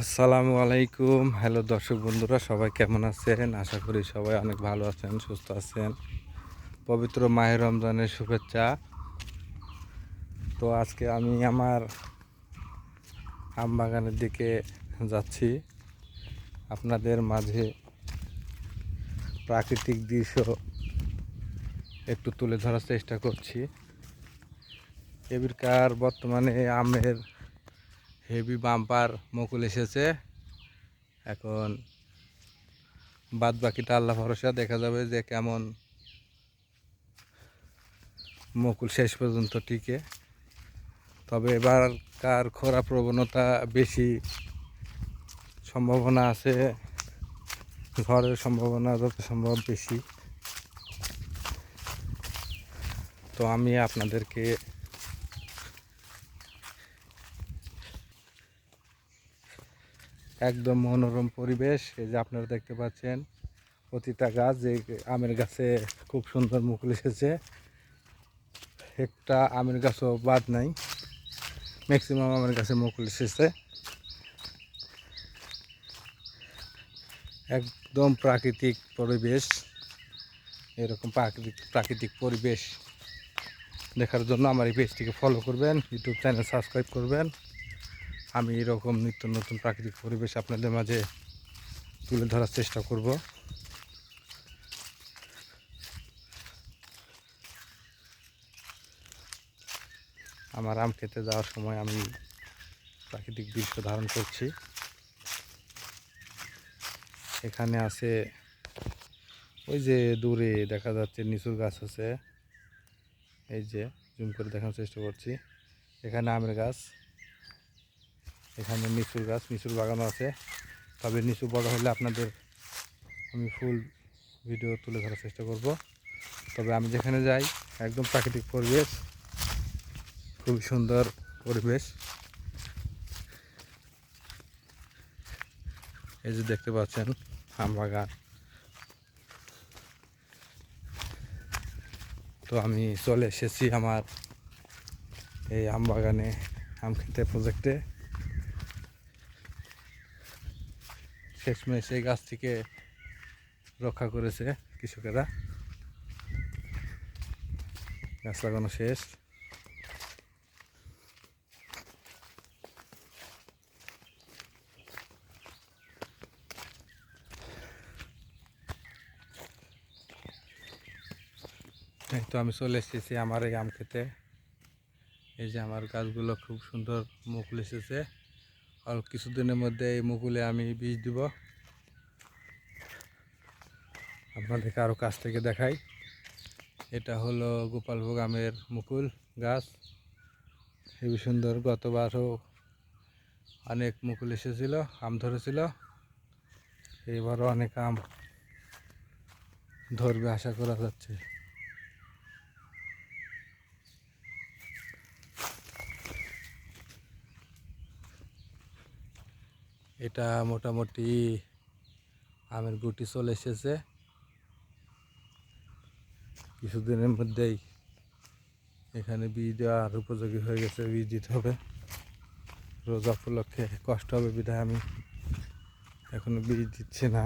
আসসালামু আলাইকুম। হ্যালো দর্শক বন্ধুরা, সবাই কেমন আছেন? আশা করি সবাই অনেক ভালো আছেন, সুস্থ আছেন। পবিত্র মাহে রমজানের শুভেচ্ছা। তো আজকে আমি আমার আম বাগানের দিকে যাচ্ছি। আপনাদের মাঝে প্রাকৃতিক দৃশ্য একটু তুলে ধরার চেষ্টা করছি। এবারকার বর্তমানে আমের হেভি বাম্পার মুকুল এসেছে। এখন বাদ বাকিটা আল্লাহ ভরসা, দেখা যাবে যে কেমন মুকুল শেষ পর্যন্ত টিকে। তবে এবারকার খরা প্রবণতা বেশি, সম্ভাবনা আছে ঝড়ের সম্ভাবনা যত সম্ভব বেশি। তো আমি আপনাদেরকে একদম মনোরম পরিবেশ, এই যে আপনারা দেখতে পাচ্ছেন প্রতিটা গাছ, যে আমের গাছে খুব সুন্দর মুকুল এসেছে। একটা আমের গাছও বাদ নাই, ম্যাক্সিমাম আমের গাছে মুকুল এসেছে। একদম প্রাকৃতিক পরিবেশ। এরকম প্রাকৃতিক পরিবেশ দেখার জন্য আমার এই পেজটিকে ফলো করবেন, ইউটিউব চ্যানেল সাবস্ক্রাইব করবেন। আমি এরকম নিত্য নতুন প্রাকৃতিক পরিবেশ আপনাদের মাঝে তুলে ধরার চেষ্টা করব। আমার আম খেতে যাওয়ার সময় আমি প্রাকৃতিক দৃশ্য ধারণ করছি। এখানে আছে, ওই যে দূরে দেখা যাচ্ছে লিচুর গাছ আছে, এই যে জুম করে দেখানোর চেষ্টা করছি। এখানে আমের গাছ, এখানে লিচুর গাছ, লিচুর বাগানও আছে। তবে লিচু বড় হলে আপনাদের আমি ফুল ভিডিও তুলে ধরার চেষ্টা করব। তবে আমি যেখানে যাই একদম প্রাকৃতিক পরিবেশ, খুবই সুন্দর পরিবেশ। এই যে দেখতে পাচ্ছেন আম বাগান। তো আমি চলে এসেছি আমার এই আম বাগানে, আম খেতে প্রজেক্টে। শেষমেশ এই গাছটিকে রক্ষা করেছে কৃষকেরা। গাছ লাগানো শেষ। এই তো আমি চলে এসেছি আমার এই আম খেতে। এই যে আমার গাছগুলো খুব সুন্দর মুকুল এসেছে। অল্প কিছুদিনের মধ্যে এই মুকুলে আমি বীজ দিব। আপনাদেরকে আরও কাছ থেকে দেখাই। এটা হলো গোপালভোগ আমের মুকুল গাছ, খুবই সুন্দর। গতবারও অনেক মুকুল এসেছিল, আম ধরেছিল। এবারও অনেক আম ধরবে আশা করা যাচ্ছে। এটা মোটামুটি আমের গুটি চলে এসেছে, কিছুদিনের মধ্যেই এখানে বীজ দেওয়ার উপযোগী হয়ে গেছে। বীজ দিতে হবে, রোজা উপলক্ষে কষ্ট হবে বিধায় আমি এখনো বীজ দিচ্ছি না।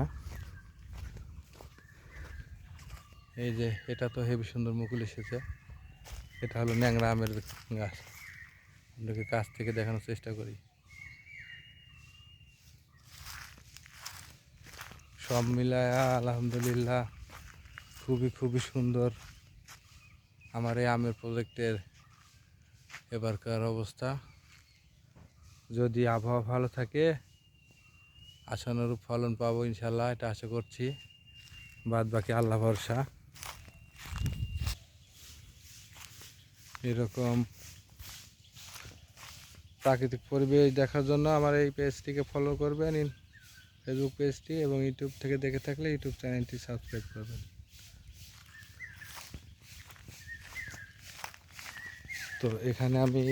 এই যে এটা তো হেবি সুন্দর মুকুল এসেছে। এটা হলো ন্যাংরা আমের গাছ, আপনাকে কাছ থেকে দেখানোর চেষ্টা করি। সব মিলায় আলহামদুলিল্লাহ খুবই সুন্দর আমার এই আমের প্রজেক্টের এবারকার অবস্থা। যদি আবহাওয়া ভালো থাকে আশানুরূপ ফলন পাবো ইনশাল্লাহ, এটা আশা করছি। বাদ বাকি আল্লাহ ভরসা। এরকম প্রাকৃতিক পরিবেশ দেখার জন্য আমার এই পেজটিকে ফলো করবেন, ফেসবুক পেজটি, এবং ইউটিউব থেকে দেখে থাকলে ইউটিউব চ্যানেলটি সাবস্ক্রাইব করবেন। তো এখানে আমি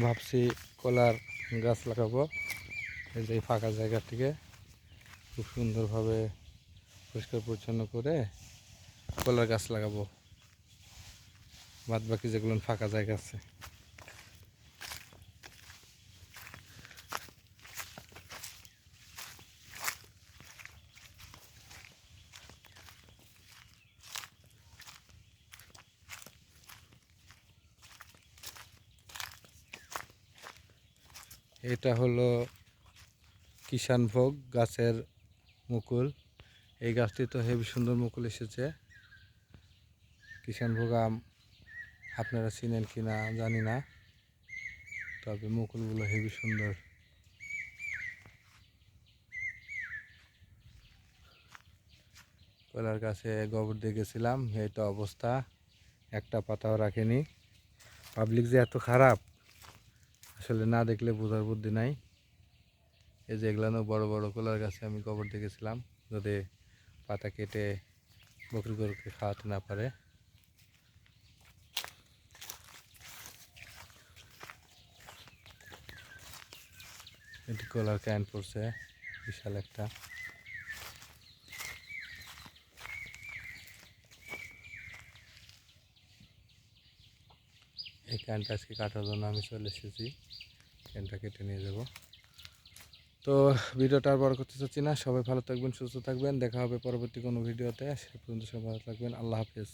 ভাবছি কলার গাছ লাগাবো। এই যে ফাঁকা জায়গা থেকে খুব সুন্দরভাবে পরিষ্কার পরিচ্ছন্ন করে কলার গাছ লাগাবো, বাদ বাকি যেগুলো ফাঁকা জায়গা আছে। এটা হলো কিষানভোগ গাছের মুকুল। এই গাছটি তো হেবি সুন্দর মুকুল এসেছে। কিষানভোগ আম আপনারা চিনেন কি না জানি না, তবে মুকুলগুলো হেবি সুন্দর। কলার গাছে গোবর দিয়ে গেছিলাম, এই তো অবস্থা, একটা পাতাও রাখেনি। পাবলিক যে এত খারাপ আসলে না দেখলে বোঝার বুদ্ধি নাই। এই যে এগুলানো বড় বড় কলার গাছে আমি গোবর দিয়ে গেছিলাম, যদি পাতা কেটে বকরি গরুকে খাওয়াতে না পারে। এটি কলার ক্যান পড়ছে বিশাল একটা। এই ক্যানটা আজকে কাটার জন্য আমি চলে এসেছি, ক্যানটা কেটে নিয়ে যাব। তো ভিডিওটা আর বড় করতে চাচ্ছি না, সবাই ভালো থাকবেন, সুস্থ থাকবেন, দেখা হবে পরবর্তী কোনো ভিডিওতে। সে পর্যন্ত সবাই ভালো থাকবেন, আল্লাহ হাফেজ।